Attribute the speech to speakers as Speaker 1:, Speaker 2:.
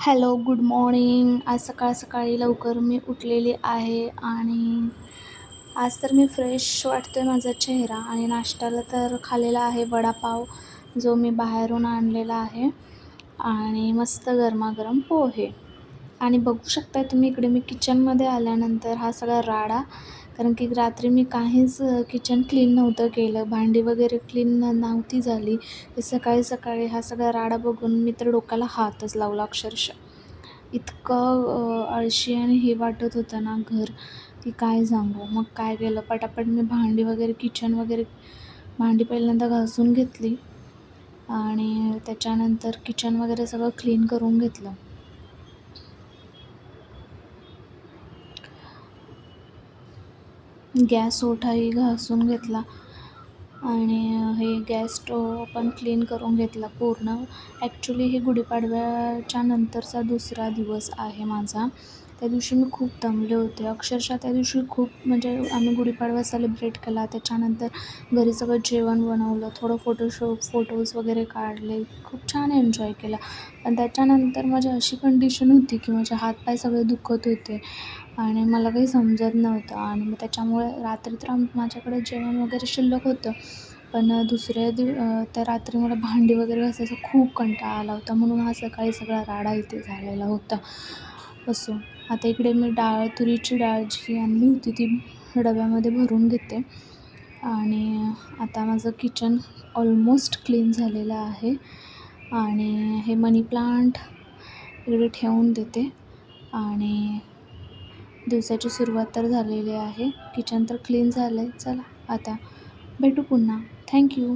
Speaker 1: Hello, good morning. आज सकाळी लवकर मी उठलेली आहे आणि आज तर मी फ्रेश वाटतोय माझा चेहरा. आणि नाश्त्याला तर खाल्लेला आहे वडापाव, जो मी बाहेरून आणलेला आहे, आणि मस्त गरमागरम पोहे. आणि बघू शकताय तुम्ही इकडे मी किचनमध्ये आल्यानंतर हा सगळा राडा, कारण की रात्री मी काहीच किचन क्लीन नव्हतं केलं, भांडी वगैरे क्लीन नव्हती झाली. तर सकाळी हा सगळा राडा बघून मी तर डोक्याला हातच लावला अक्षरशः. इतकं आळशी आणि हे वाटत होतं ना घर, की काय सांगू. मग काय केलं, पटापट मी भांडी वगैरे किचन वगैरे, भांडी पहिल्यांदा घासून घेतली आणि त्याच्यानंतर किचन वगैरे सगळं क्लीन करून घेतलं. गॅस ओठाही घासून घेतला आणि हे गॅस स्टोव पण क्लीन करून घेतला पूर्ण. ॲक्च्युली हे गुढीपाडव्याच्या नंतरचा दुसरा दिवस आहे माझा. त्या दिवशी मी खूप दमले होते अक्षरशः. त्या दिवशी खूप म्हणजे आम्ही गुढीपाडवा सेलिब्रेट केला. त्याच्यानंतर घरी सगळं जेवण बनवलं, थोडं फोटोज वगैरे काढले, खूप छान एन्जॉय केला. पण त्याच्यानंतर माझी अशी कंडिशन होती की माझे हातपाय सगळे दुखत होते आणि मला काही समजत नव्हतं. आणि मग त्याच्यामुळे रात्री तर माझ्याकडे जेवण वगैरे शिल्लक होतं, पण त्या रात्री मला भांडी वगैरे घासायचा खूप कंटाळा आला होता, म्हणून हा सकाळी सगळा राडा इथे झालेला होता. असो, आता इकडे मी तुरीची डाळ जी आणली होती ती डब्यामध्ये भरून घेते. आणि आता माझं किचन ऑलमोस्ट क्लीन झालेलं आहे. आणि हे मनी प्लांट इकडे ठेवून देते आणि दिवसाची सुरुवात तर झालेली आहे. किचन तर क्लीन झालं आहे. चला आता भेटू पुन्हा. थँक्यू.